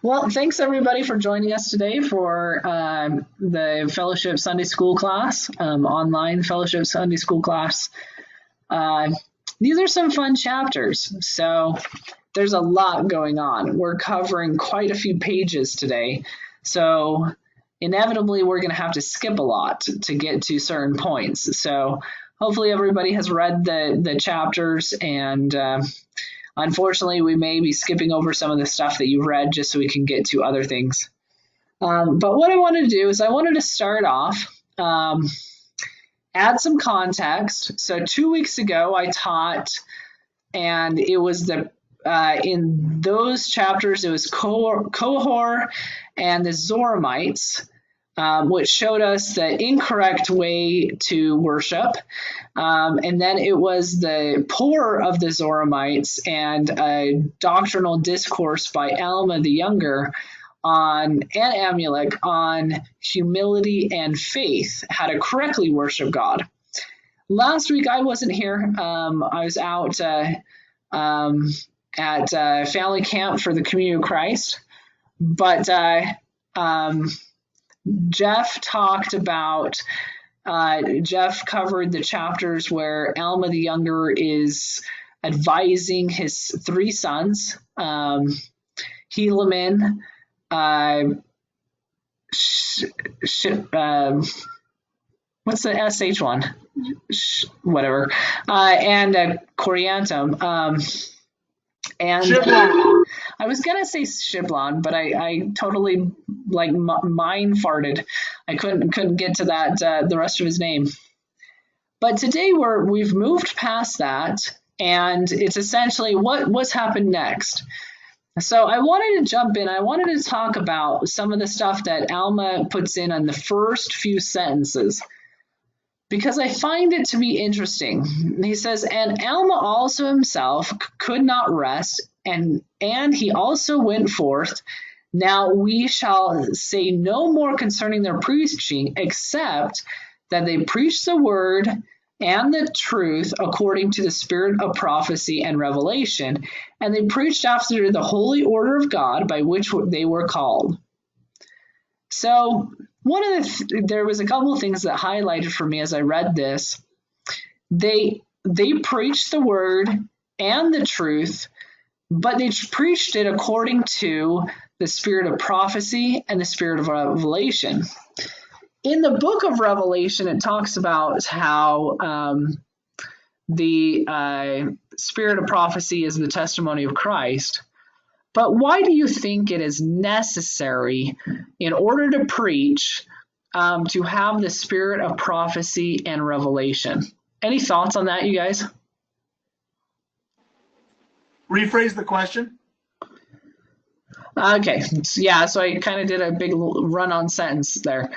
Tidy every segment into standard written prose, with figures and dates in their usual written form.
Well, thanks everybody for joining us today for the Fellowship Sunday School class, online Fellowship Sunday School class. Uh, these are some fun chapters, so there's a lot going on. We're covering quite a few pages today, so inevitably we're going to have to skip a lot to get to certain points. So hopefully everybody has read the chapters, and unfortunately, we may be skipping over some of the stuff that you've read just so we can get to other things. But what I wanted to do is I wanted to start off, add some context. So 2 weeks ago, I taught, and it was in those chapters, it was Kohor and the Zoramites, which showed us the incorrect way to worship. And then it was the poor of the Zoramites and a doctrinal discourse by Alma the Younger and Amulek on humility and faith, how to correctly worship God. Last week I wasn't here. I was out at family camp for the Communion of Christ, but Jeff talked about, Jeff covered the chapters where Alma the Younger is advising his three sons, Helaman, what's the SH one? Whatever, and Coriantum. And I was gonna say Shiblon, but I totally mind farted. I couldn't get to that the rest of his name. But today we've moved past that, and it's essentially what's happened next. So I wanted to jump in. I wanted to talk about some of the stuff that Alma puts in on the first few sentences, because I find it to be interesting. He says, and Alma also himself could not rest, and he also went forth. Now we shall say no more concerning their preaching, except that they preach the word and the truth according to the spirit of prophecy and revelation, and they preached after the holy order of God by which they were called. So there was a couple of things that highlighted for me as I read this. They preached the word and the truth, but they preached it according to the spirit of prophecy and the spirit of revelation. In the book of Revelation, it talks about how the spirit of prophecy is the testimony of Christ. But why do you think it is necessary in order to preach to have the spirit of prophecy and revelation? Any thoughts on that, you guys? Rephrase the question. Okay, yeah, so I kind of did a big run-on sentence there.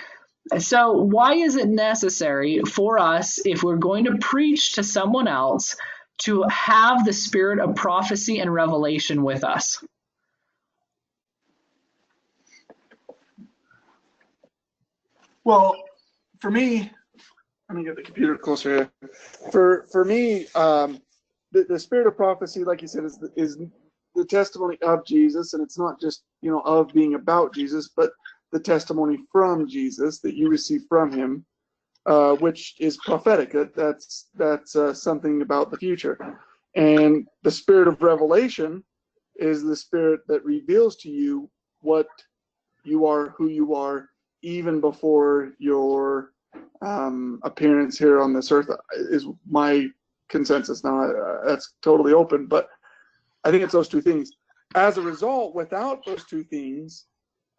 So why is it necessary for us, if we're going to preach to someone else, to have the spirit of prophecy and revelation with us? Well, for me, let me get the computer closer here. For me, the spirit of prophecy, like you said, is the testimony of Jesus, and it's not just of being about Jesus, but the testimony from Jesus that you receive from him, which is prophetic. That's something about the future. And the spirit of revelation is the spirit that reveals to you what you are, who you are, even before your appearance here on this earth, is my consensus. Now, that's totally open, but I think it's those two things. As a result, without those two things,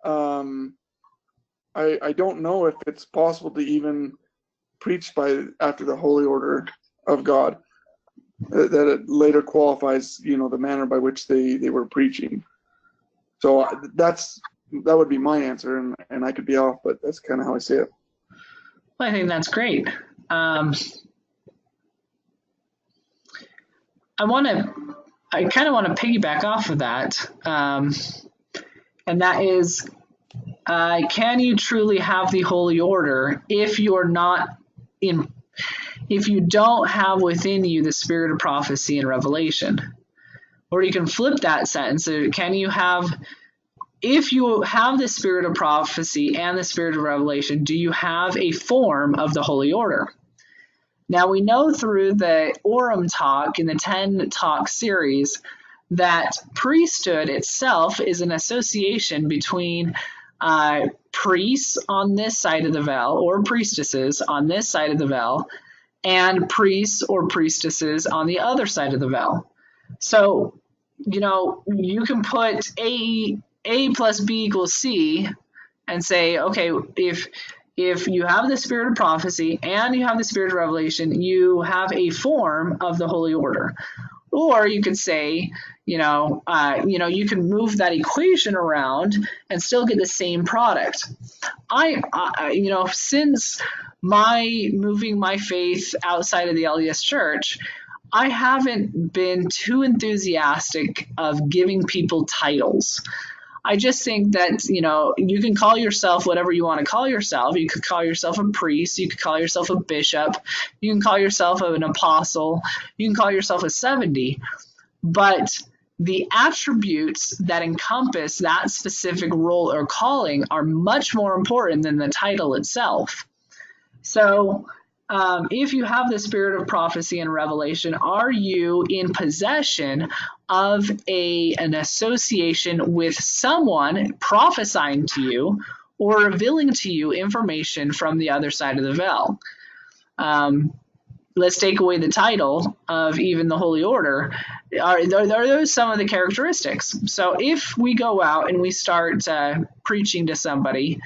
I don't know if it's possible to even preach after the holy order of God, that it later qualifies, the manner by which they were preaching. So that would be my answer, and I could be off, but that's kind of how I see it. Well, I think that's great. I kind of want to piggyback off of that, and that is, can you truly have the holy order if you don't have within you the spirit of prophecy and revelation? Or you can flip that sentence. Can you have if you have the spirit of prophecy and the spirit of revelation, do you have a form of the Holy Order? Now, we know through the Orem talk in the 10 talk series that priesthood itself is an association between priests on this side of the veil, or priestesses on this side of the veil, and priests or priestesses on the other side of the veil. So, you can put A plus B equals C and say, okay, if you have the spirit of prophecy and you have the spirit of revelation, you have a form of the Holy Order. Or you could say, you can move that equation around and still get the same product. Since my moving my faith outside of the LDS Church, I haven't been too enthusiastic of giving people titles. I just think that, you can call yourself whatever you want to call yourself. You could call yourself a priest. You could call yourself a bishop. You can call yourself an apostle. You can call yourself a 70. But the attributes that encompass that specific role or calling are much more important than the title itself. So, if you have the spirit of prophecy and revelation, are you in possession of an association with someone prophesying to you or revealing to you information from the other side of the veil? Let's take away the title of even the Holy Order. Are those some of the characteristics? So if we go out and we start preaching to somebody,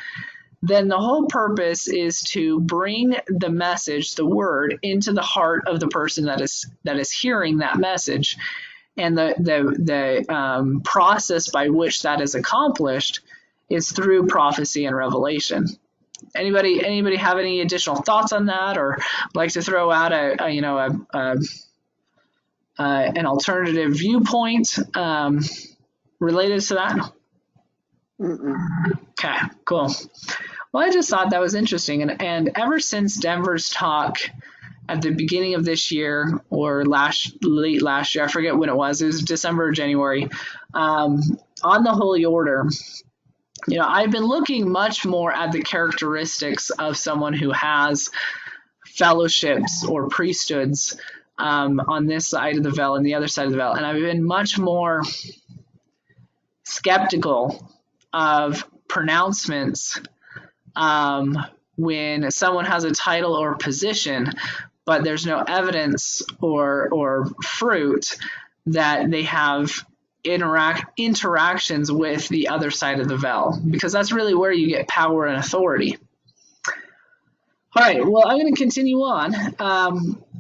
then the whole purpose is to bring the message, the word, into the heart of the person that is hearing that message. And the process by which that is accomplished is through prophecy and revelation. Anybody have any additional thoughts on that, or like to throw out an alternative viewpoint related to that? Okay, cool. Well, I just thought that was interesting, and ever since Denver's talk at the beginning of this year or late last year, I forget when it was December or January, on the Holy Order, I've been looking much more at the characteristics of someone who has fellowships or priesthoods on this side of the veil and the other side of the veil, and I've been much more skeptical of pronouncements when someone has a title or position, but there's no evidence or fruit that they have interactions with the other side of the veil, because that's really where you get power and authority. All right, well, I'm going to continue on.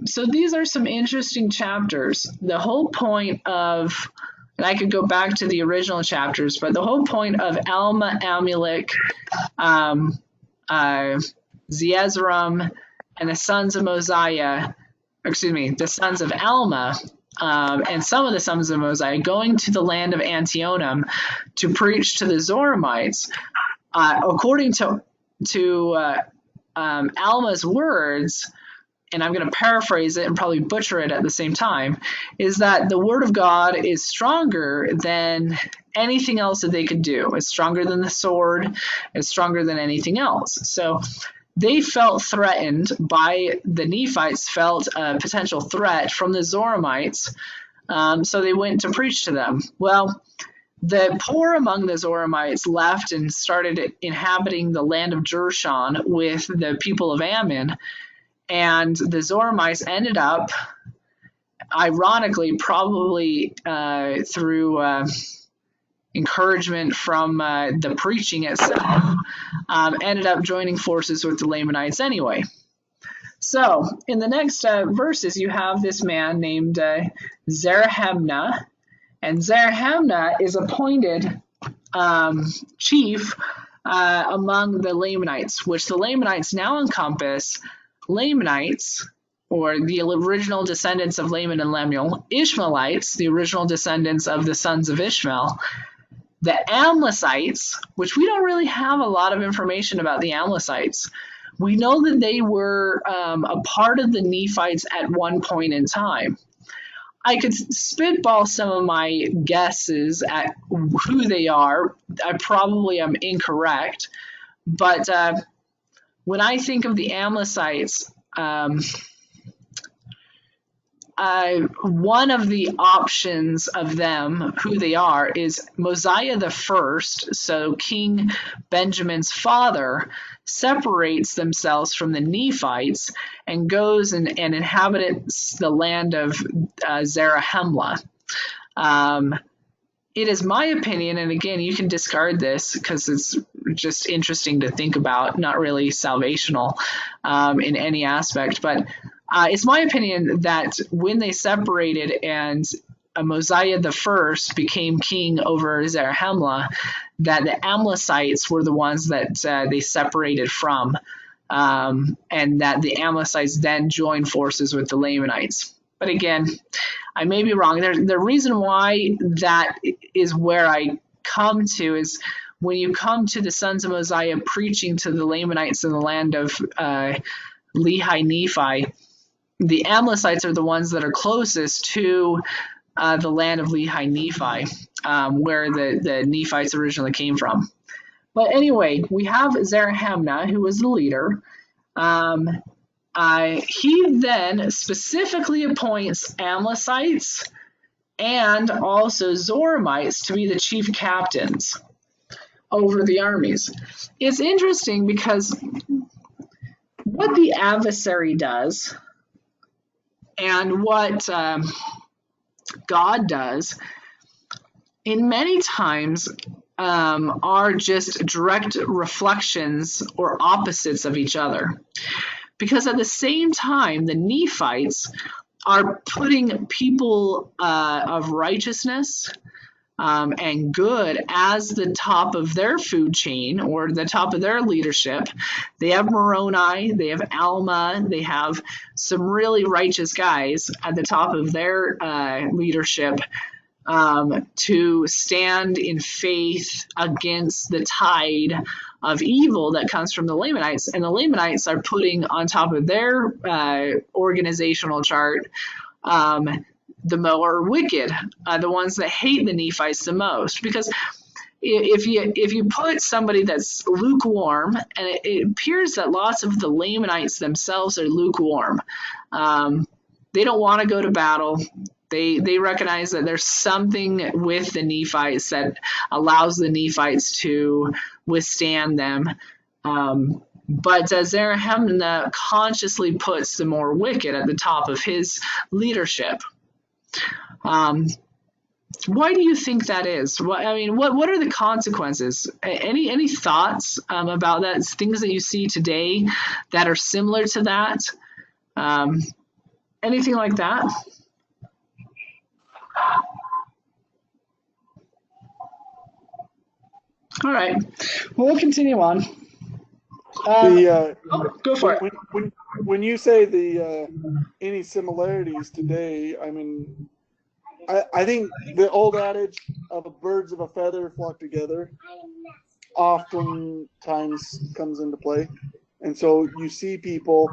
So these are some interesting chapters. The whole point of, and I could go back to the original chapters, but the whole point of Alma, Amulek, Zeezrom, and the sons of Mosiah, the sons of Alma, and some of the sons of Mosiah going to the land of Antionum to preach to the Zoramites, according to Alma's words, and I'm going to paraphrase it and probably butcher it at the same time, is that the word of God is stronger than anything else that they could do. It's stronger than the sword. It's stronger than anything else. So they felt threatened by the Nephites, felt a potential threat from the Zoramites, so they went to preach to them. Well, the poor among the Zoramites left and started inhabiting the land of Jershon with the people of Ammon, and the Zoramites ended up, ironically, probably through encouragement from the preaching itself, ended up joining forces with the Lamanites anyway. So in the next verses, you have this man named Zerahemnah, and Zerahemnah is appointed chief among the Lamanites, which the Lamanites now encompass Lamanites, or the original descendants of Laman and Lemuel, Ishmaelites, the original descendants of the sons of Ishmael, the Amlicites, which we don't really have a lot of information about the Amlicites. We know that they were a part of the Nephites at one point in time. I could spitball some of my guesses at who they are. I probably am incorrect, but when I think of the Amlicites, one of the options of them, who they are, is Mosiah the First. So King Benjamin's father separates themselves from the Nephites and goes and inhabits the land of Zarahemla. It is my opinion, and again, you can discard this because it's just interesting to think about, not really salvational in any aspect, but it's my opinion that when they separated and Mosiah the First became king over Zarahemla, that the Amlicites were the ones that they separated from, and that the Amlicites then joined forces with the Lamanites. But again, I may be wrong. The reason why that is where I come to is when you come to the sons of Mosiah preaching to the Lamanites in the land of Lehi Nephi, the Amlicites are the ones that are closest to the land of Lehi Nephi, where the Nephites originally came from. But anyway, we have Zarahemna, who was the leader. He then specifically appoints Amlicites and also Zoramites to be the chief captains over the armies. It's interesting because what the adversary does and what God does in many times are just direct reflections or opposites of each other. Because at the same time, the Nephites are putting people of righteousness and good as the top of their food chain or the top of their leadership. They have Moroni, they have Alma, they have some really righteous guys at the top of their leadership to stand in faith against the tide of evil that comes from the Lamanites. And the Lamanites are putting on top of their organizational chart the more wicked, the ones that hate the Nephites the most. Because if you put somebody that's lukewarm, and it appears that lots of the Lamanites themselves are lukewarm. They don't want to go to battle. They recognize that there's something with the Nephites that allows the Nephites to withstand them. But Zarahemna consciously puts the more wicked at the top of his leadership. Why do you think that is? What are the consequences? Any thoughts about that? Things that you see today that are similar to that? Anything like that? All right. Well, we'll continue on. Go for it. When you say any similarities today, I mean, I think the old adage of birds of a feather flock together oftentimes comes into play. And so you see people,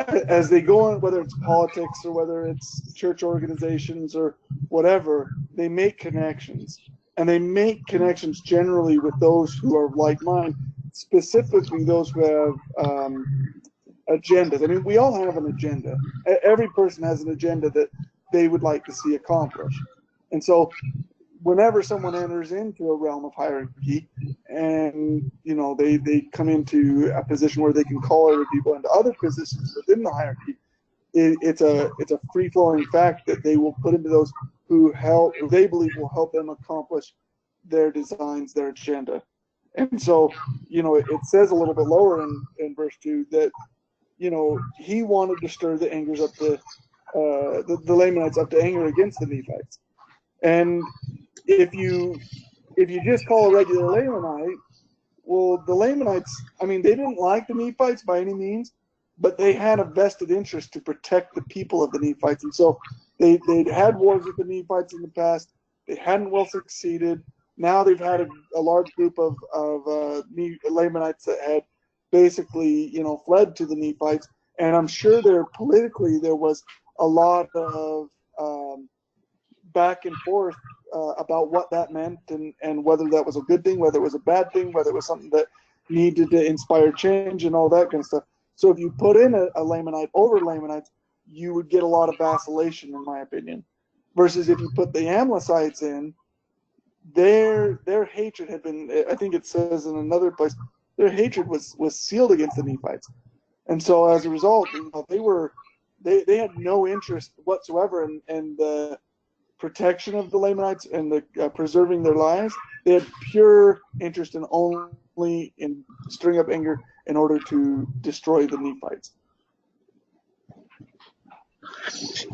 as they go on, whether it's politics or whether it's church organizations or whatever, they make connections. And they make connections generally with those who are like-minded, specifically those who have agendas. I mean, we all have an agenda. Every person has an agenda that they would like to see accomplished. And so whenever someone enters into a realm of hierarchy and, they come into a position where they can call other people into other positions within the hierarchy, it's a free-flowing fact that they will put into those who they believe will help them accomplish their designs, their agenda. And so, it says a little bit lower in verse 2 that, he wanted to stir the angers up to the Lamanites up to anger against the Nephites. And if you just call a regular Lamanite, well, the Lamanites, I mean, they didn't like the Nephites by any means, but they had a vested interest to protect the people of the Nephites. And so they'd had wars with the Nephites in the past. They hadn't well succeeded. Now they've had a large group of Lamanites that had basically, fled to the Nephites. And I'm sure politically there was a lot of back and forth about what that meant and whether that was a good thing, whether it was a bad thing, whether it was something that needed to inspire change and all that kind of stuff. So if you put in a Lamanite over Lamanites, you would get a lot of vacillation, in my opinion. Versus if you put the Amlicites in, their hatred had been, I think it says in another place, their hatred was sealed against the Nephites. And so as a result, they had no interest whatsoever in the protection of the Lamanites and the preserving their lives. They had pure interest in only in stirring up anger in order to destroy the Nephites.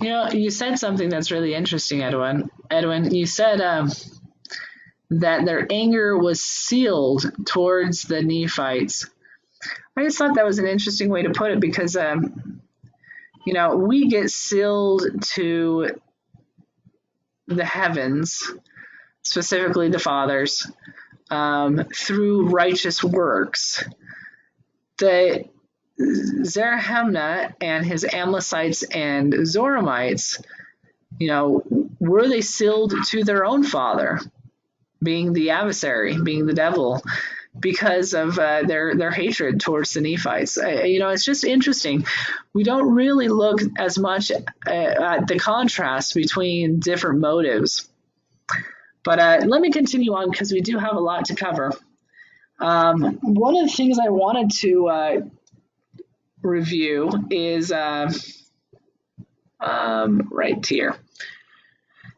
You know, you said something that's really interesting, Edwin. You said that their anger was sealed towards the Nephites. I just thought that was an interesting way to put it because, you know, we get sealed to the heavens, specifically the fathers, through righteous works. The Zarahemna and his Amlicites and Zoramites, you know, were they sealed to their own father, being the adversary, being the devil, because of their hatred towards the Nephites? You know, it's just interesting. We don't really look as much at the contrast between different motives. But let me continue on because we do have a lot to cover. One of the things I wanted to review is right here.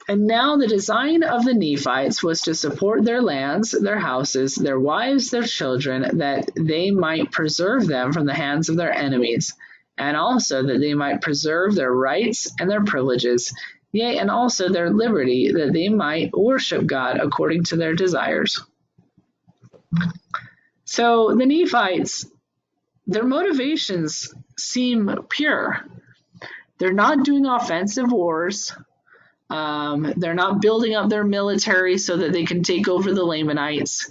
And now the design of the Nephites was to support their lands, their houses, their wives, their children, that they might preserve them from the hands of their enemies, and also that they might preserve their rights and their privileges, yea, and also their liberty, that they might worship God according to their desires. So the Nephites, their motivations seem pure. They're not doing offensive wars. They're not building up their military so that they can take over the Lamanites.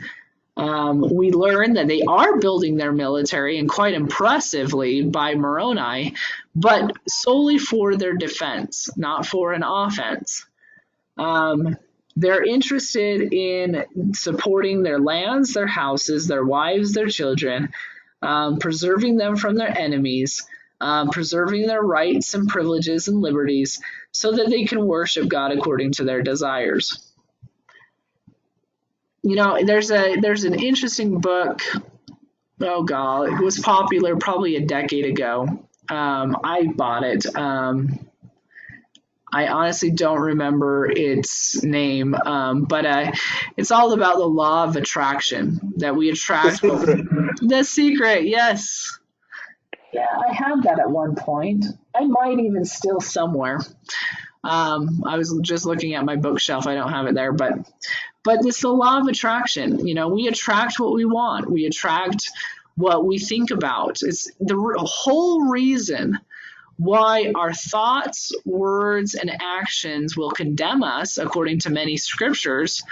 We learn that they are building their military, and quite impressively by Moroni, but solely for their defense, not for an offense. They're interested in supporting their lands, their houses, their wives, their children, preserving them from their enemies, preserving their rights and privileges and liberties so that they can worship God according to their desires. You know, there's an interesting book. Oh God, it was popular probably a decade ago. I bought it. I honestly don't remember its name, but it's all about the law of attraction, that we attract. The Secret, yes. Yeah, I had that at one point. I might even still somewhere. I was just looking at my bookshelf. I don't have it there, but it's the law of attraction. You know, we attract what we want. We attract what we think about. It's the whole reason why our thoughts, words, and actions will condemn us, according to many scriptures,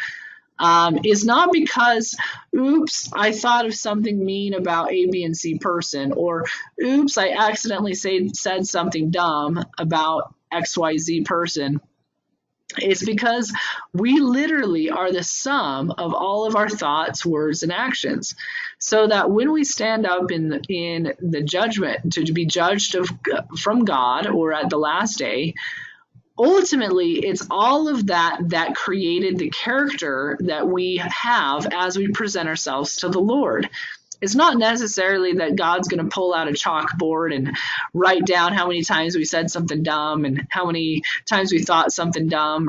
is not because, oops, I thought of something mean about A, B, and C person, or oops, I accidentally said something dumb about XYZ person. It's because we literally are the sum of all of our thoughts, words, and actions. So that when we stand up in the judgment to be judged from God, or at the last day, ultimately it's all of that created the character that we have as we present ourselves to the Lord. It's not necessarily that God's going to pull out a chalkboard and write down how many times we said something dumb and how many times we thought something dumb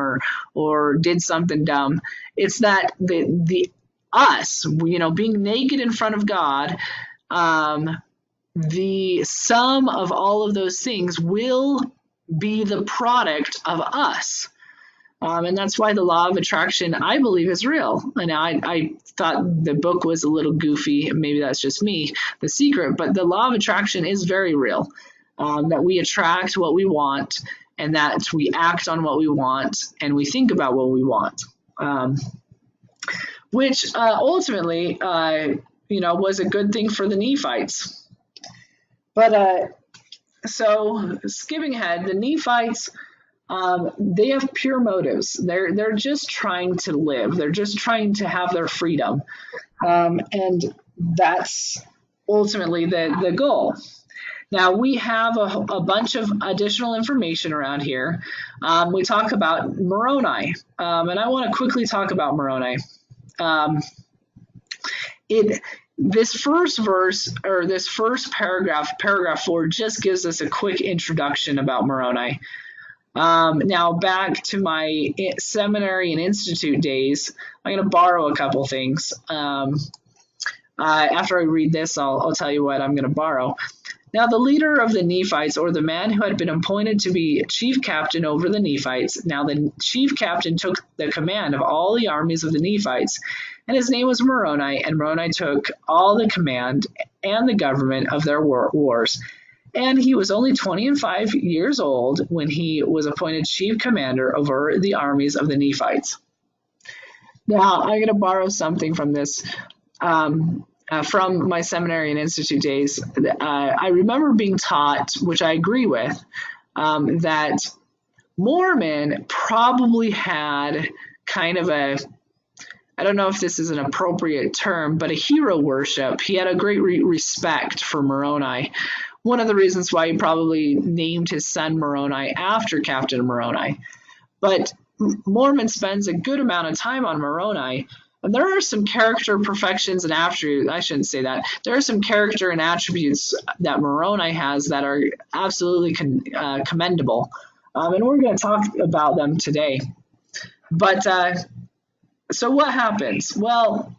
or did something dumb. It's that the us, you know, being naked in front of God, the sum of all of those things will be the product of us. And that's why the law of attraction, I believe, is real. And I thought the book was a little goofy. Maybe that's just me, The Secret. But the law of attraction is very real, that we attract what we want, and that we act on what we want, and we think about what we want, which ultimately, you know, was a good thing for the Nephites. But so skipping ahead, the Nephites they have pure motives. They're just trying to live. They're just trying to have their freedom, and that's ultimately the goal. Now we have a bunch of additional information around here. We talk about Moroni, and I want to quickly talk about Moroni. This first verse, or this first paragraph, paragraph 4, just gives us a quick introduction about Moroni. Now back to my seminary and institute days, I'm going to borrow a couple things. After I read this, I'll tell you what I'm going to borrow. Now the leader of the Nephites, or the man who had been appointed to be chief captain over the Nephites, now the chief captain took the command of all the armies of the Nephites, and his name was Moroni, and Moroni took all the command and the government of their wars. And he was only 25 years old when he was appointed chief commander over the armies of the Nephites. Now, I'm going to borrow something from this, from my seminary and institute days. I remember being taught, which I agree with, that Mormon probably had kind of a, I don't know if this is an appropriate term, but a hero worship. He had a great respect for Moroni. One of the reasons why he probably named his son Moroni after Captain Moroni. But Mormon spends a good amount of time on Moroni, and there are some character perfections and attributes. I shouldn't say that. There are some character and attributes that Moroni has that are absolutely commendable, and we're going to talk about them today. But so what happens? Well,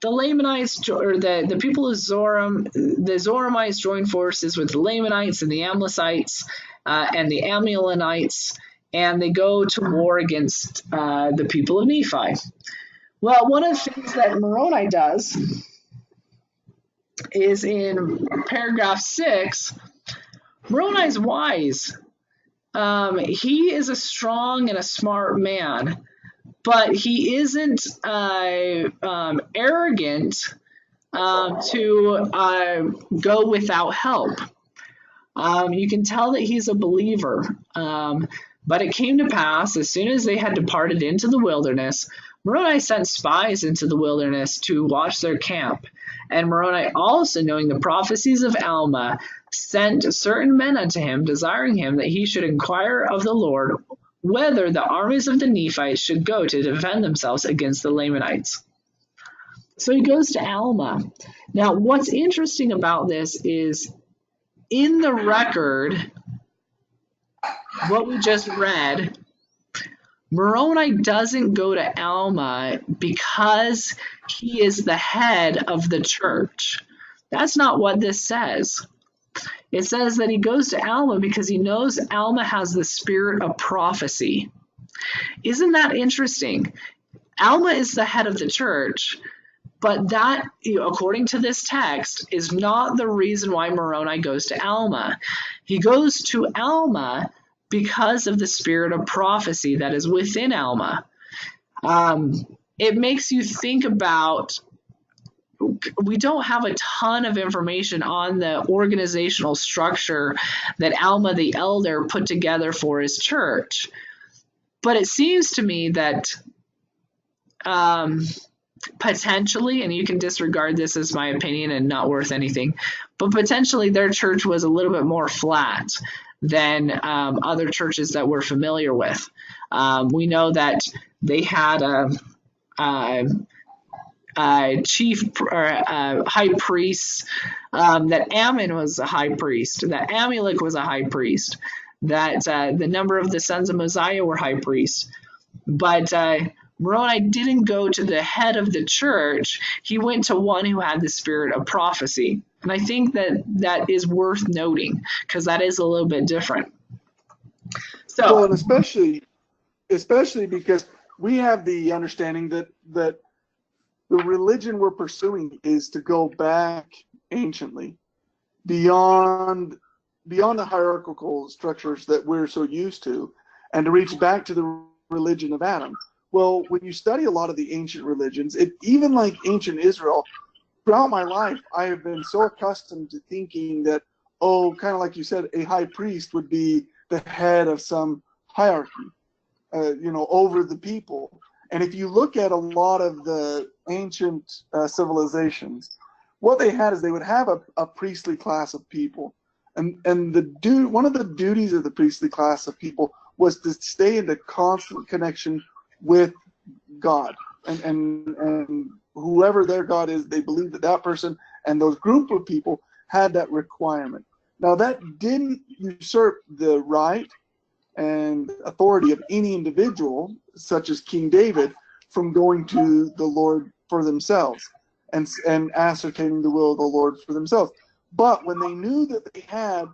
the Lamanites, or the people of Zoram, the Zoramites joined forces with the Lamanites and the Amlicites and the Amulonites, and they go to war against the people of Nephi. Well, one of the things that Moroni does is in paragraph 6, Moroni's wise. He is a strong and a smart man, but he isn't arrogant to go without help. You can tell that he's a believer. But it came to pass, as soon as they had departed into the wilderness, Moroni sent spies into the wilderness to watch their camp. And Moroni, also knowing the prophecies of Alma, sent certain men unto him, desiring him that he should inquire of the Lord whether the armies of the Nephites should go to defend themselves against the Lamanites. So he goes to Alma. Now, what's interesting about this is in the record, what we just read, Moroni doesn't go to Alma because he is the head of the church. That's not what this says. It says that he goes to Alma because he knows Alma has the spirit of prophecy. Isn't that interesting? Alma is the head of the church, but that, according to this text, is not the reason why Moroni goes to Alma. He goes to Alma because of the spirit of prophecy that is within Alma. It makes you think about, we don't have a ton of information on the organizational structure that Alma the elder put together for his church. But it seems to me that potentially, and you can disregard this as my opinion and not worth anything, but potentially their church was a little bit more flat than other churches that we're familiar with. We know that they had a chief or high priest, that Ammon was a high priest, that Amulek was a high priest, that the number of the sons of Mosiah were high priests. But Moroni didn't go to the head of the church. He went to one who had the spirit of prophecy. And I think that that is worth noting because that is a little bit different. So, well, and especially because we have the understanding that the religion we're pursuing is to go back anciently, beyond the hierarchical structures that we're so used to, and to reach back to the religion of Adam. Well, when you study a lot of the ancient religions, even like ancient Israel, throughout my life, I have been so accustomed to thinking that, kind of like you said, a high priest would be the head of some hierarchy, over the people. And if you look at a lot of the ancient civilizations, what they had is they would have a priestly class of people. And one of the duties of the priestly class of people was to stay in a constant connection with God. And whoever their God is, they believed that person and those group of people had that requirement. Now, that didn't usurp the right and authority of any individual, such as King David, from going to the Lord for themselves and ascertaining the will of the Lord for themselves. But when they knew that they had,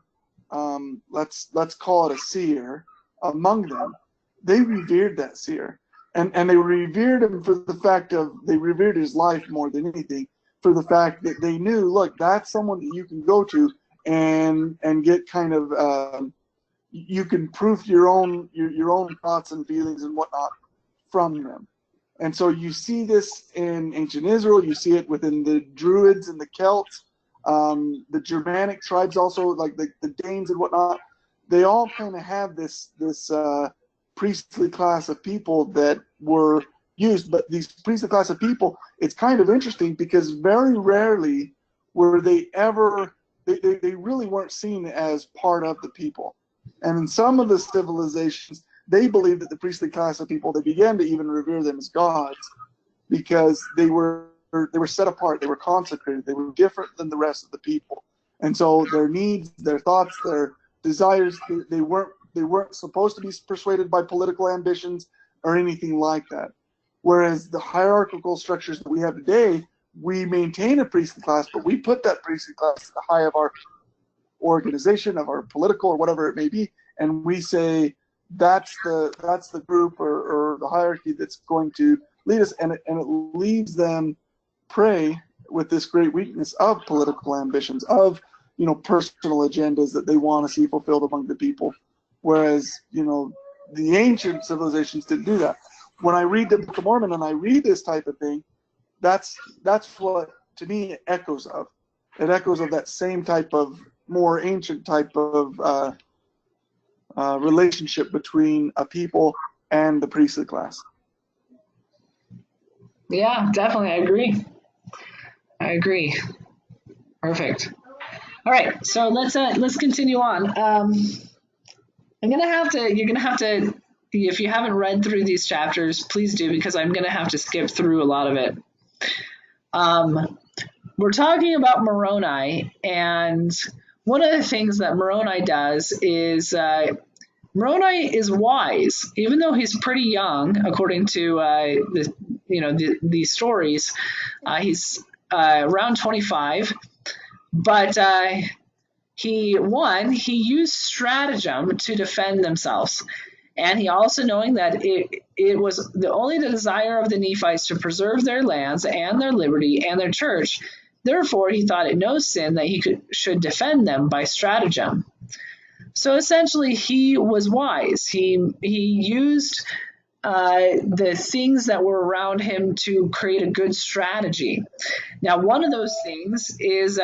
let's call it a seer among them, they revered that seer. And they revered him for the fact of, they revered his life more than anything, for the fact that they knew, look, that's someone that you can go to and get kind of, you can proof your own thoughts and feelings and whatnot from them. And so you see this in ancient Israel, you see it within the Druids and the Celts, the Germanic tribes also, like the Danes and whatnot. They all kind of have this priestly class of people that were used. But these priestly class of people, it's kind of interesting because very rarely were they ever, they really weren't seen as part of the people. And in some of the civilizations, they believed that the priestly class of people, they began to even revere them as gods because they were set apart, they were consecrated, they were different than the rest of the people. And so their needs, their thoughts, their desires, they weren't supposed to be persuaded by political ambitions or anything like that. Whereas the hierarchical structures that we have today, we maintain a priestly class, but we put that priestly class at the high of our organization, of our political or whatever it may be, and we say that's the group or the hierarchy that's going to lead us, and it leaves them prey with this great weakness of political ambitions, of personal agendas that they want to see fulfilled among the people. Whereas the ancient civilizations didn't do that. When I read the Book of Mormon and I read this type of thing, that's what to me it echoes of. It echoes of that same type of more ancient type of relationship between a people and the priestly class. Yeah, definitely. I agree. Perfect. All right. So let's continue on. You're going to have to, if you haven't read through these chapters, please do, because I'm going to have to skip through a lot of it. We're talking about Moroni, and one of the these that Moroni does is Moroni is wise, even though he's pretty young, according to these stories. He's around 25, but he used stratagem to defend themselves. And he also, knowing that it was only the desire of the Nephites to preserve their lands and their liberty and their church, therefore he thought it no sin that he should defend them by stratagem. So essentially, he was wise. He used the things that were around him to create a good strategy. Now, one of those things is,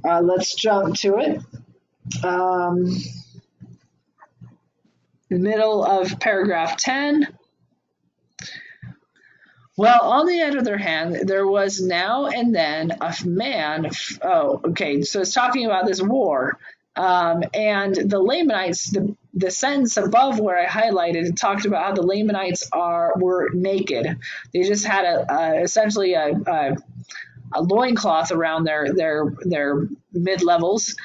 let's jump to it. Middle of paragraph 10. Well, on the other hand, there was now and then a man. Oh, okay. So it's talking about this war. And the Lamanites, the sentence above where I highlighted, it talked about how the Lamanites were naked. They just had essentially a loincloth around their mid-levels.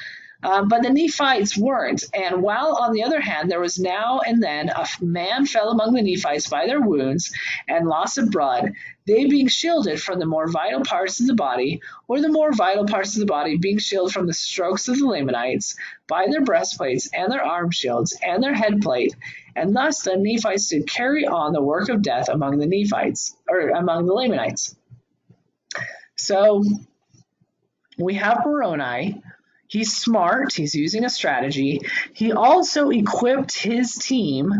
But the Nephites weren't. And while on the other hand, there was now and then a man fell among the Nephites by their wounds and loss of blood, they being shielded from the more vital parts of the body, or the more vital parts of the body being shielded from the strokes of the Lamanites by their breastplates and their arm shields and their head plate. And thus the Nephites did carry on the work of death among the Nephites, or among the Lamanites. So we have Moroni. He's smart. He's using a strategy. He also equipped his team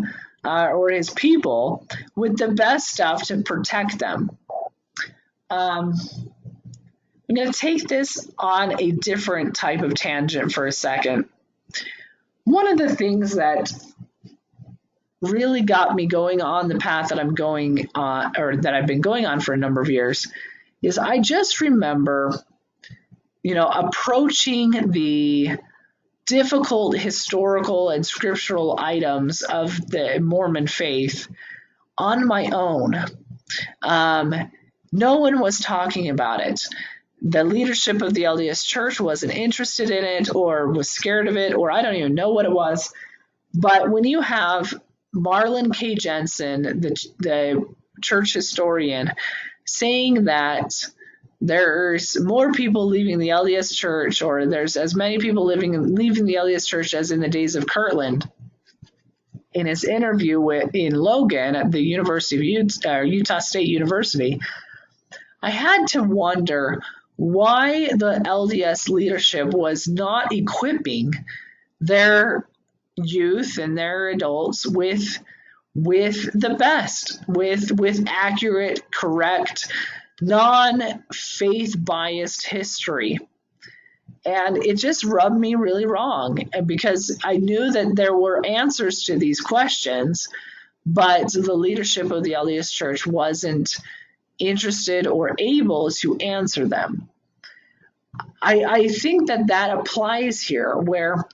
or his people with the best stuff to protect them. I'm going to take this on a different type of tangent for a second. one of the things that really got me going on the path that I'm going on, or that I've been going on for a number of years, is I just remember, approaching the difficult historical and scriptural items of the Mormon faith on my own. No one was talking about it. The leadership of the LDS Church wasn't interested in it, or was scared of it, or I don't even know what it was. But when you have Marlon K. Jensen, the church historian, saying that there's more people leaving the LDS Church, or there's as many people leaving the LDS Church as in the days of Kirtland, in his interview in Logan at the University of Utah State University, I had to wonder why the LDS leadership was not equipping their youth and their adults with the best, with accurate, correct, non-faith biased history. And it just rubbed me really wrong, because I knew that there were answers to these questions, but the leadership of the LDS Church wasn't interested or able to answer them. I think that applies here, where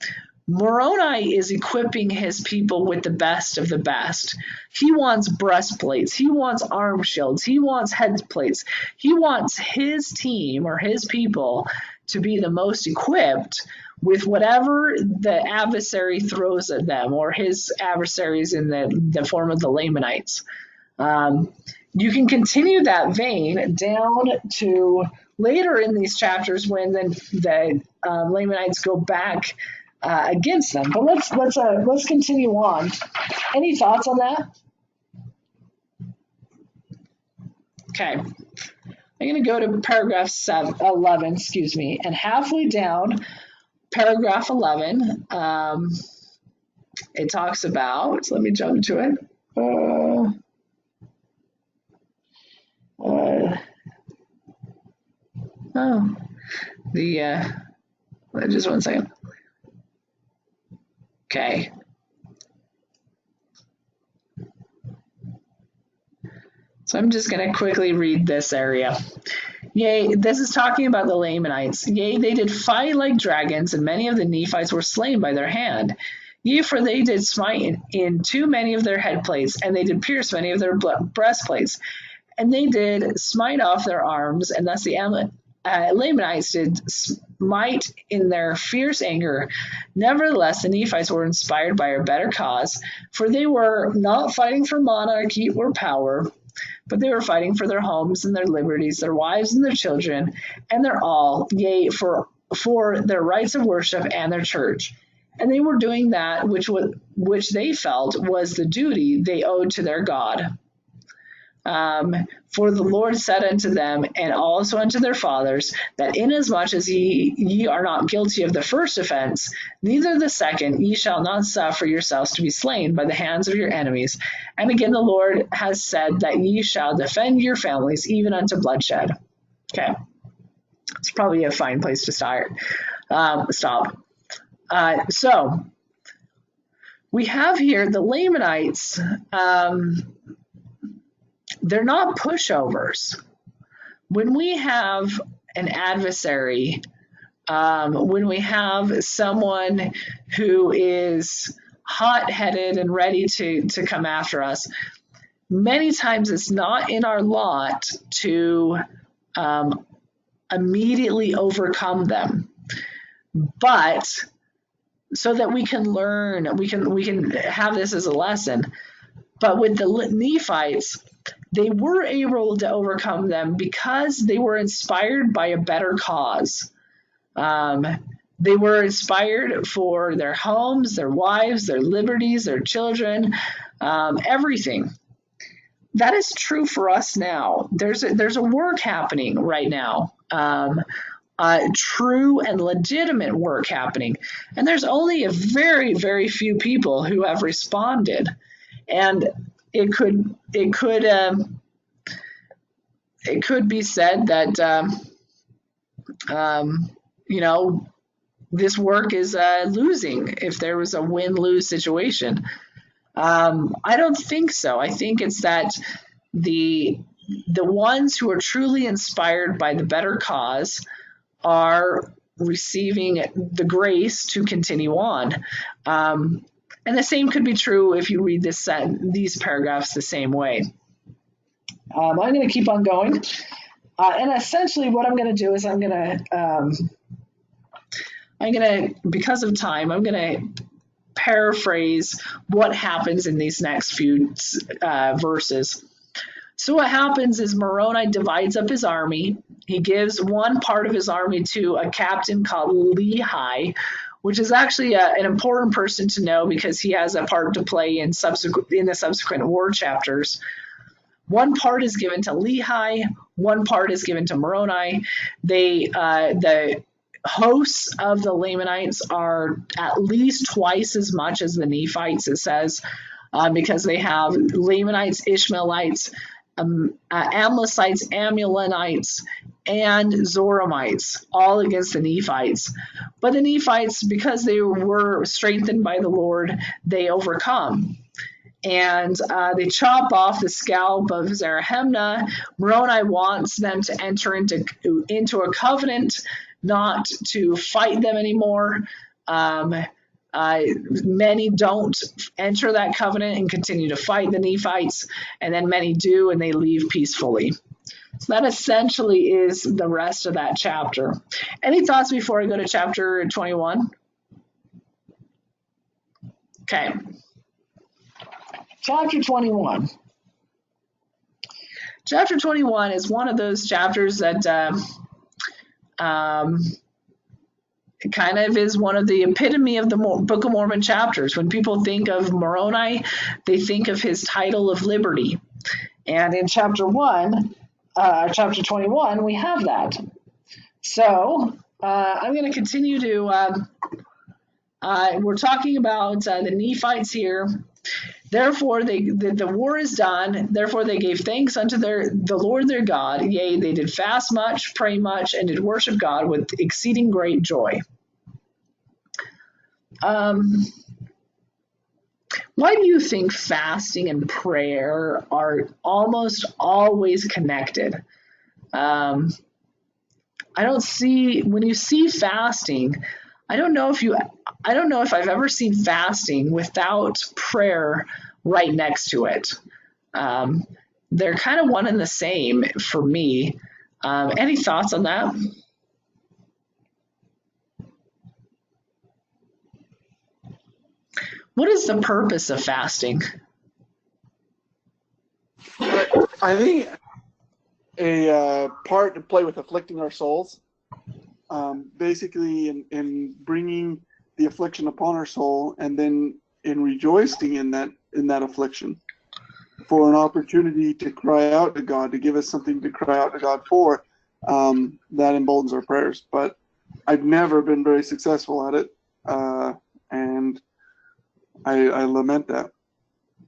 Moroni is equipping his people with the best of the best. He wants breastplates. He wants arm shields. He wants head plates. He wants his team or his people to be the most equipped with whatever the adversary throws at them, or his adversaries in the form of the Lamanites. You can continue that vein down to later in these chapters when the Lamanites go back against them. But let's continue on. Any thoughts on that? Okay. I'm going to go to paragraph 11, and halfway down paragraph 11, it talks about, let me jump to it. Just one second. Okay. So I'm just going to quickly read this area. Yea, this is talking about the Lamanites. Yea, they did fight like dragons, and many of the Nephites were slain by their hand. Yea, for they did smite in too many of their headplates, and they did pierce many of their breastplates, and they did smite off their arms, and thus the Lamanites did smite in their fierce anger. Nevertheless, the Nephites were inspired by a better cause, for they were not fighting for monarchy or power, but they were fighting for their homes and their liberties, their wives and their children, and their all, yea, for their rights of worship and their church. And they were doing that which they felt was the duty they owed to their God. For the Lord said unto them, and also unto their fathers, that inasmuch as ye are not guilty of the first offense, neither the second, ye shall not suffer yourselves to be slain by the hands of your enemies. And again, the Lord has said that ye shall defend your families even unto bloodshed. Okay, it's probably a fine place to stop. So we have here the Lamanites. They're not pushovers. When we have an adversary, when we have someone who is hot-headed and ready to come after us, many times it's not in our lot to immediately overcome them, but so that we can learn, we can have this as a lesson. But with the Nephites, they were able to overcome them because they were inspired by a better cause. They were inspired for their homes, their wives, their liberties, their children, everything. That is true for us now. There's a work happening right now, true and legitimate work happening, and there's only a very, very few people who have responded. And it could be said that this work is losing if there was a win-lose situation. I don't think so. I think it's that the ones who are truly inspired by the better cause are receiving the grace to continue on. And the same could be true if you read these paragraphs the same way. I'm going to keep on going. And essentially what I'm going to do is I'm going to, because of time, I'm going to paraphrase what happens in these next few verses. So what happens is Moroni divides up his army. He gives one part of his army to a captain called Lehi, which is actually an important person to know because he has a part to play in the subsequent war chapters. One part is given to Lehi, one part is given to Moroni. The hosts of the Lamanites are at least twice as much as the Nephites, it says, because they have Lamanites, Ishmaelites, Amlicites, Amulonites, and Zoramites, all against the Nephites. But the Nephites, because they were strengthened by the Lord, they overcome. And they chop off the scalp of Zarahemnah. Moroni wants them to enter into a covenant, not to fight them anymore. Many don't enter that covenant and continue to fight the Nephites, and then many do, and they leave peacefully. So that essentially is the rest of that chapter. Any thoughts before I go to chapter 21? Okay. Chapter 21. Chapter 21 is one of those chapters that it kind of is one of the epitome of the Book of Mormon chapters. When people think of Moroni, they think of his title of liberty. And in chapter 21, we have that. So I'm going to continue to, we're talking about the Nephites here. Therefore, the war is done. Therefore, they gave thanks unto the Lord their God. Yea, they did fast much, pray much, and did worship God with exceeding great joy. Why do you think fasting and prayer are almost always connected? I don't see, when you see fasting, I don't know if I've ever seen fasting without prayer right next to it. They're kind of one and the same for me. Any thoughts on that? What is the purpose of fasting? I think a part to play with afflicting our souls. Basically in bringing the affliction upon our soul, and then in rejoicing in that affliction, for an opportunity to cry out to God, to give us something to cry out to God for, that emboldens our prayers. But I've never been very successful at it, and I lament that.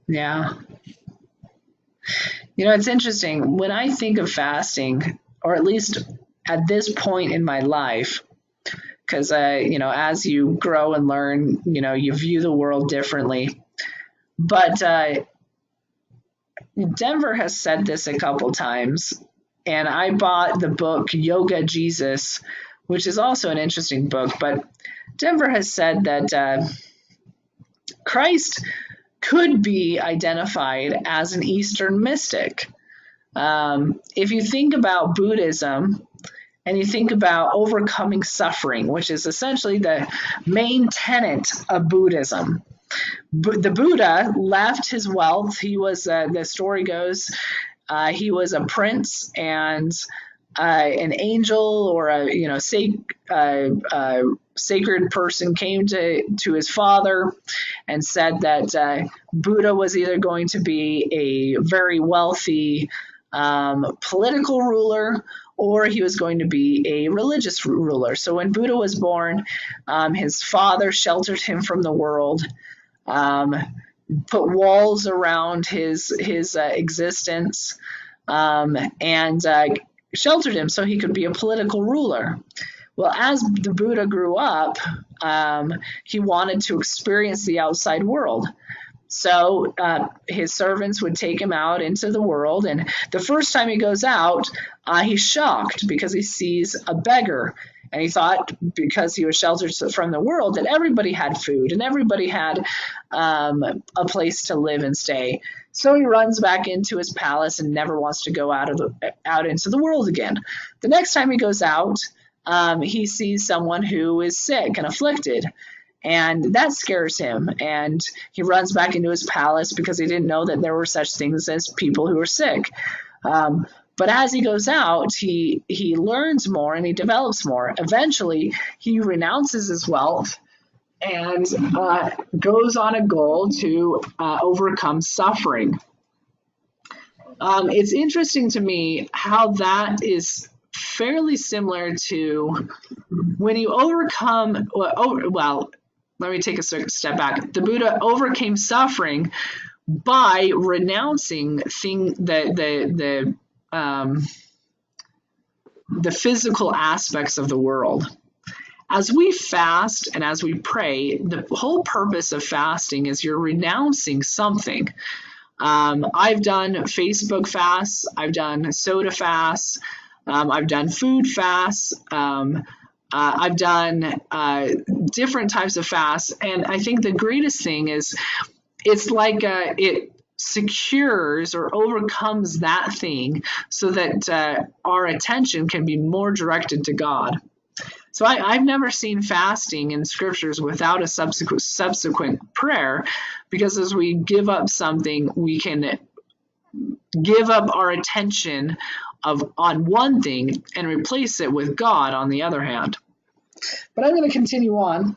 Yeah. You know, it's interesting. When I think of fasting, or at least at this point in my life, because as you grow and learn, you view the world differently. But Denver has said this a couple times, and I bought the book Yoga Jesus, which is also an interesting book. But Denver has said that Christ could be identified as an Eastern mystic. If you think about Buddhism, and you think about overcoming suffering, which is essentially the main tenet of Buddhism. The Buddha left his wealth. He was, the story goes, he was a prince and an angel or a sacred person came to his father and said that Buddha was either going to be a very wealthy political ruler, or he was going to be a religious ruler. So when Buddha was born, his father sheltered him from the world, put walls around his existence, and sheltered him so he could be a political ruler. Well, as the Buddha grew up, he wanted to experience the outside world. So his servants would take him out into the world. And the first time he goes out, he's shocked because he sees a beggar. And he thought, because he was sheltered from the world, that everybody had food and everybody had a place to live and stay. So he runs back into his palace and never wants to go out into the world again. The next time he goes out, he sees someone who is sick and afflicted. And that scares him. And he runs back into his palace because he didn't know that there were such things as people who were sick. But as he goes out, he learns more and he develops more. Eventually, he renounces his wealth and goes on a goal to overcome suffering. It's interesting to me how that is fairly similar to when you overcome, well, let me take a step back. The Buddha overcame suffering by renouncing the physical aspects of the world. As we fast and as we pray, the whole purpose of fasting is you're renouncing something. I've done Facebook fasts, I've done soda fasts, I've done food fasts, I've done different types of fasts, and I think the greatest thing is it's like it secures or overcomes that thing so that our attention can be more directed to God. So I've never seen fasting in scriptures without a subsequent prayer, because as we give up something, we can give up our attention on one thing and replace it with God on the other hand. But I'm going to continue on.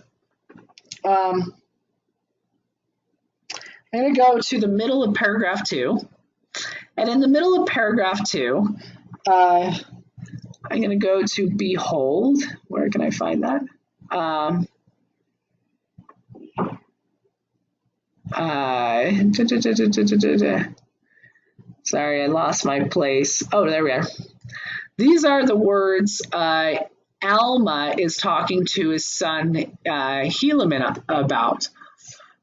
I'm going to go to the middle of paragraph 2. And in the middle of paragraph 2, I'm going to go to behold. Where can I find that? Sorry, I lost my place. Oh, there we are. These are the words Alma is talking to his son Helaman about.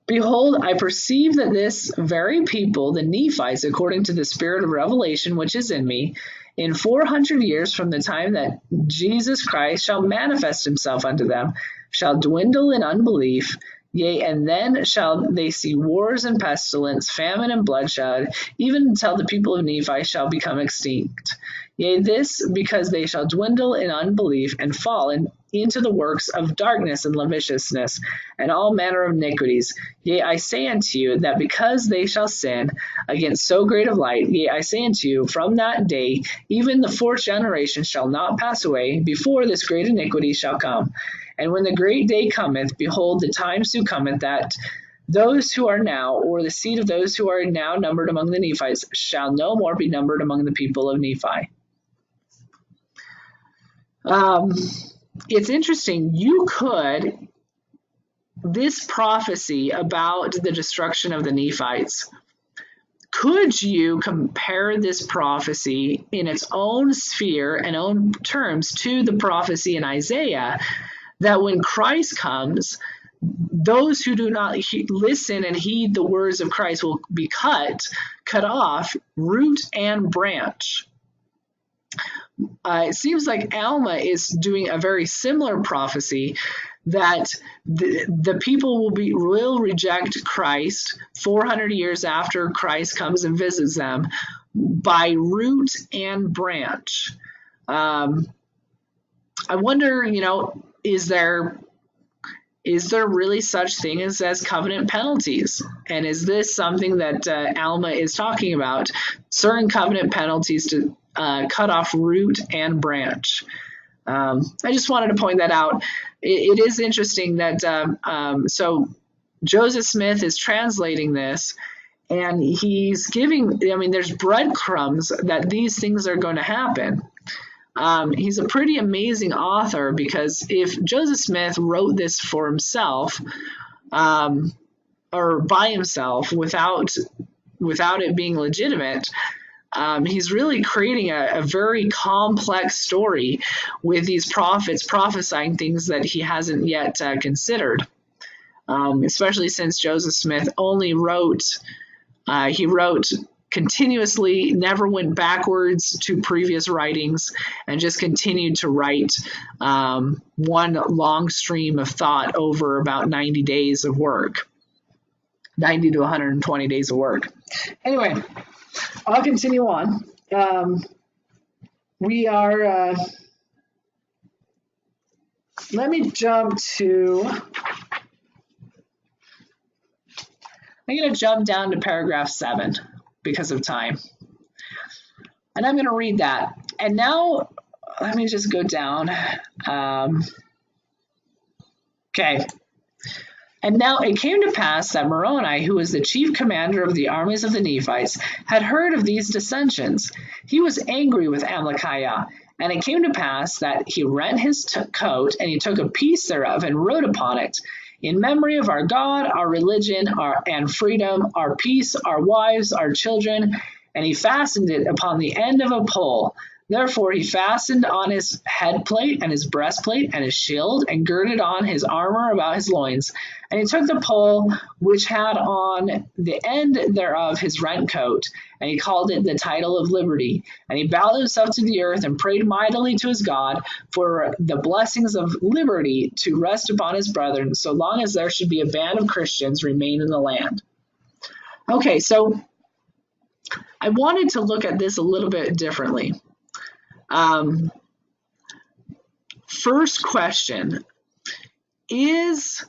Behold, I perceive that this very people, the Nephites, according to the spirit of revelation which is in me, in 400 years from the time that Jesus Christ shall manifest himself unto them, shall dwindle in unbelief, yea, and then shall they see wars and pestilence, famine and bloodshed, even until the people of Nephi shall become extinct. Yea, this because they shall dwindle in unbelief and fall into the works of darkness and lasciviousness and all manner of iniquities. Yea, I say unto you that because they shall sin against so great of light, yea, I say unto you, from that day even the fourth generation shall not pass away before this great iniquity shall come. And when the great day cometh, behold, the time soon cometh that those who are now, or the seed of those who are now numbered among the Nephites, shall no more be numbered among the people of Nephi. It's interesting. This prophecy about the destruction of the Nephites, could you compare this prophecy in its own sphere and own terms to the prophecy in Isaiah that when Christ comes, those who do not listen and heed the words of Christ will be cut off, root and branch? It seems like Alma is doing a very similar prophecy, that the people will reject Christ 400 years after Christ comes and visits them by root and branch. I wonder, is there really such thing as covenant penalties? And is this something that Alma is talking about? Certain covenant penalties to cut off root and branch. I just wanted to point that out. It is interesting that so Joseph Smith is translating this, and he's giving, there's breadcrumbs that these things are going to happen. He's a pretty amazing author, because if Joseph Smith wrote this for himself, or by himself without it being legitimate, He's really creating a very complex story with these prophets prophesying things that he hasn't yet considered, especially since Joseph Smith only wrote, he wrote continuously, never went backwards to previous writings, and just continued to write one long stream of thought over about 90 days of work, 90 to 120 days of work. Anyway, I'll continue on. We are, let me jump to, I'm going to jump down to paragraph 7 because of time. And I'm going to read that. And now, let me just go down. Okay. And now it came to pass that Moroni, who was the chief commander of the armies of the Nephites, had heard of these dissensions. He was angry with Amalickiah. And it came to pass that he rent his coat, and he took a piece thereof, and wrote upon it, in memory of our God, our religion, and freedom, our peace, our wives, our children, and he fastened it upon the end of a pole. Therefore he fastened on his head plate and his breastplate and his shield, and girded on his armor about his loins. And he took the pole which had on the end thereof his rent coat, and he called it the title of liberty. And he bowed himself to the earth and prayed mightily to his God for the blessings of liberty to rest upon his brethren, so long as there should be a band of Christians remain in the land. Okay, so I wanted to look at this a little bit differently. First question is,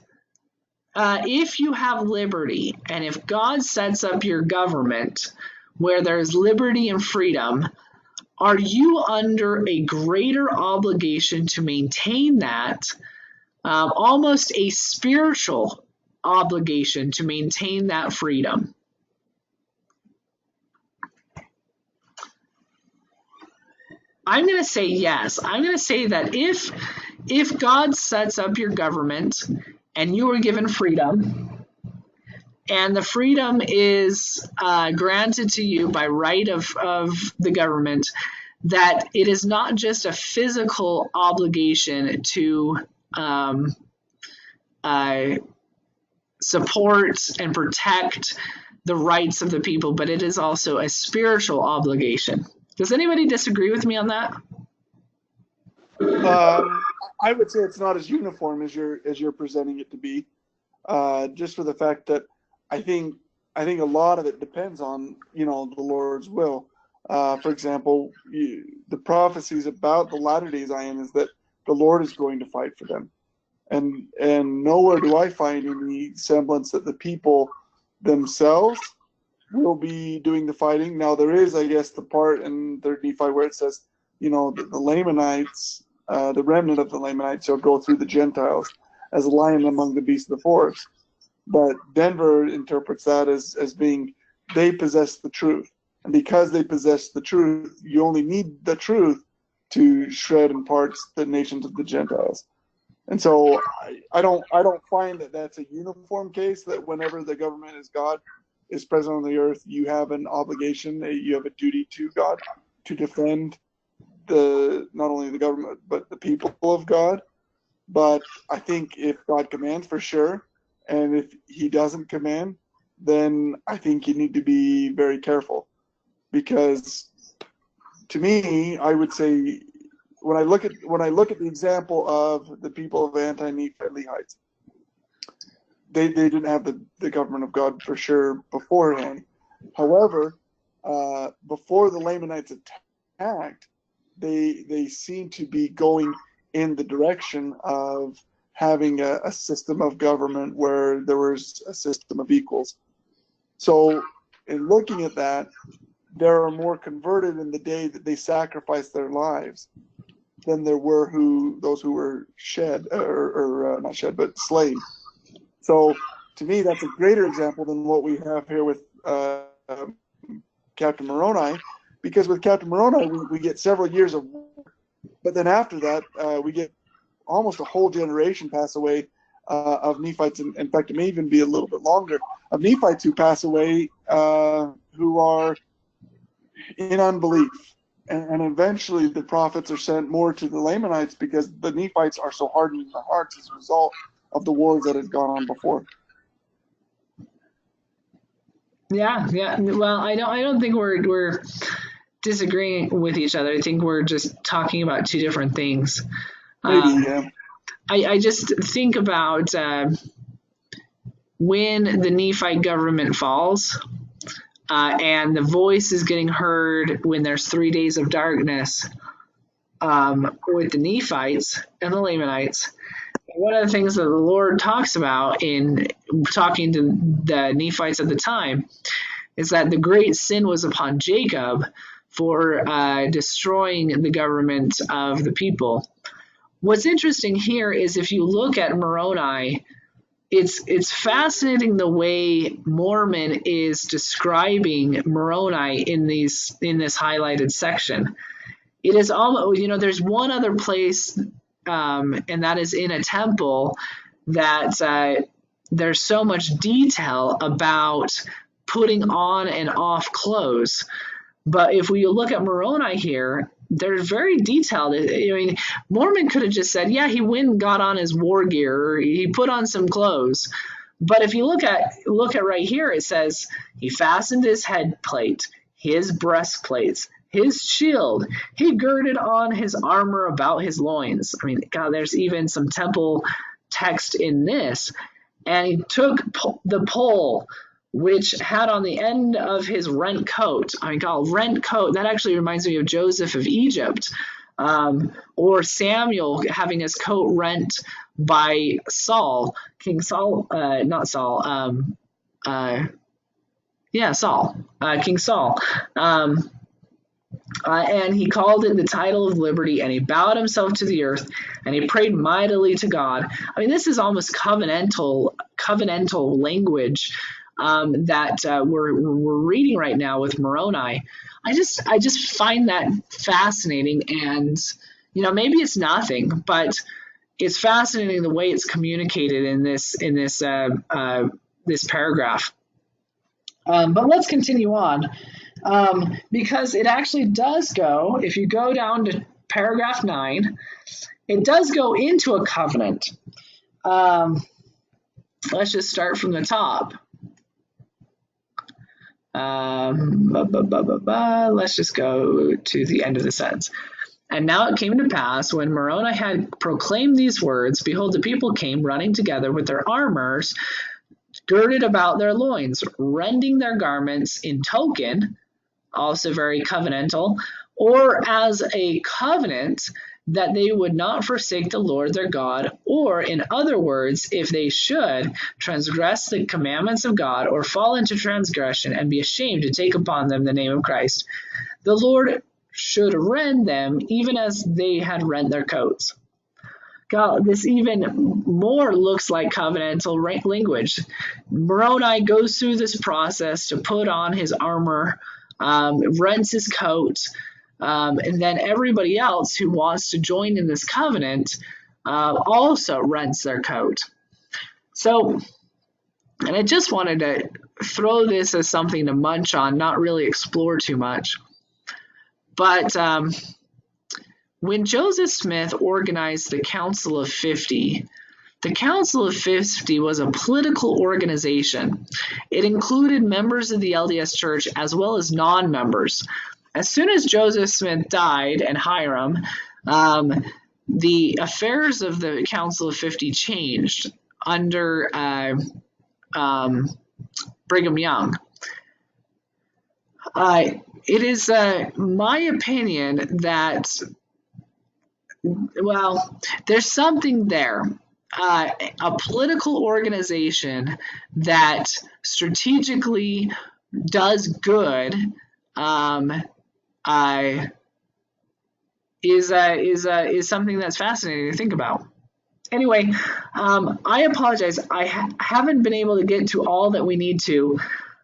if you have liberty, and if God sets up your government where there's liberty and freedom, are you under a greater obligation to maintain that, almost a spiritual obligation to maintain that freedom? I'm going to say yes. I'm going to say that if God sets up your government and you are given freedom, and the freedom is granted to you by right of the government, that it is not just a physical obligation to support and protect the rights of the people, but it is also a spiritual obligation. Does anybody disagree with me on that? I would say it's not as uniform as you're presenting it to be, just for the fact that I think a lot of it depends on the Lord's will. For example, the prophecies about the latter-day Zion is that the Lord is going to fight for them, and nowhere do I find any semblance that the people themselves will be doing the fighting. Now there is, I guess, the part in 3rd Nephi where it says, the Lamanites, the remnant of the Lamanites shall go through the Gentiles as a lion among the beasts of the forest. But Denver interprets that as being they possess the truth. And because they possess the truth, you only need the truth to shred in parts the nations of the Gentiles. And so I don't find that that's a uniform case, that whenever the government is God, is present on the earth, you have an obligation, you have a duty to God to defend not only the government but the people of God. But I think if God commands, for sure, and if he doesn't command, then I think you need to be very careful, because to me, I would say when I look at the example of the people of anti-Nephites, they didn't have the government of God for sure beforehand. However, before the Lamanites attacked, they seemed to be going in the direction of having a system of government where there was a system of equals. So in looking at that, there are more converted in the day that they sacrificed their lives than there were those who were shed, or not shed, but slain. So to me, that's a greater example than what we have here with Captain Moroni, because with Captain Moroni, we get several years of war, but then after that, we get almost a whole generation pass away of Nephites. In fact, it may even be a little bit longer, of Nephites who pass away, who are in unbelief. And eventually the prophets are sent more to the Lamanites because the Nephites are so hardened in their hearts as a result of the wars that had gone on before. Yeah. Well, I don't think we're disagreeing with each other. I think we're just talking about two different things. Maybe, yeah. I just think about when the Nephite government falls, and the voice is getting heard when there's 3 days of darkness with the Nephites and the Lamanites. One of the things that the Lord talks about in talking to the Nephites at the time is that the great sin was upon Jacob for destroying the government of the people. What's interesting here is if you look at Moroni, it's fascinating the way Mormon is describing Moroni in this highlighted section. It is almost, there's one other place, and that is in a temple, that there's so much detail about putting on and off clothes. But if we look at Moroni here, they're very detailed. I mean, Mormon could have just said, yeah, he went and got on his war gear, or he put on some clothes. But if you look at right here, it says he fastened his head plate, his breastplates, his shield. He girded on his armor about his loins. I mean, God, there's even some temple text in this. And he took the pole, which had on the end of his rent coat. I mean, God, rent coat, that actually reminds me of Joseph of Egypt, or Samuel having his coat rent by Saul, King Saul, not Saul, Saul, King Saul. And he called it the title of liberty, and he bowed himself to the earth, and he prayed mightily to God. I mean, this is almost covenantal language that we're reading right now with Moroni. I just find that fascinating, and maybe it's nothing, but it's fascinating the way it's communicated in this paragraph. But let's continue on, because it actually does go. If you go down to paragraph 9, it does go into a covenant. Let's just start from the top. Let's just go to the end of the sentence. And now it came to pass, when Moroni had proclaimed these words, behold, the people came running together with their armors girded about their loins, rending their garments in token, also very covenantal, or as a covenant, that they would not forsake the Lord their God, or in other words, if they should transgress the commandments of God, or fall into transgression and be ashamed to take upon them the name of Christ, the Lord should rend them even as they had rent their coats. God, this even more looks like covenantal language. Moroni goes through this process to put on his armor, rents his coat, and then everybody else who wants to join in this covenant also rents their coat. So, and I just wanted to throw this as something to munch on, not really explore too much. But when Joseph Smith organized the Council of 50, the Council of 50 was a political organization. It included members of the LDS Church as well as non-members. As soon as Joseph Smith died and Hiram, the affairs of the Council of 50 changed under Brigham Young. It is my opinion that, well, there's something there. A political organization that strategically does good is something that's fascinating to think about. Anyway, I apologize. I haven't been able to get to all that we need to,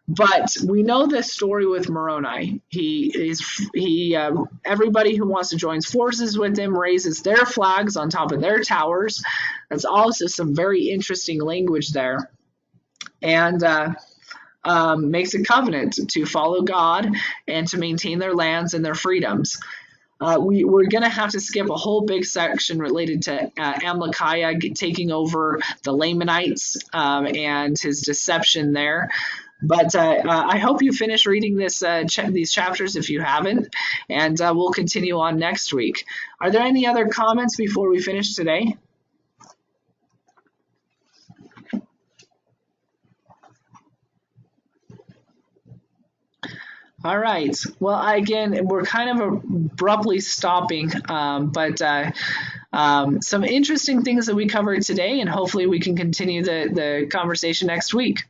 but we know this story with Moroni. Everybody who wants to join forces with him raises their flags on top of their towers. That's also some very interesting language there. And makes a covenant to follow God and to maintain their lands and their freedoms. We're going to have to skip a whole big section related to Amalickiah taking over the Lamanites and his deception there. But I hope you finish reading these chapters if you haven't, and we'll continue on next week. Are there any other comments before we finish today? All right. Well, again, we're kind of abruptly stopping, but some interesting things that we covered today, and hopefully we can continue the conversation next week.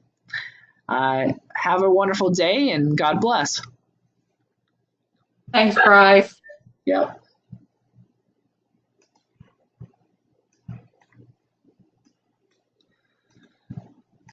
Have a wonderful day, and God bless. Thanks, Bryce. Yep.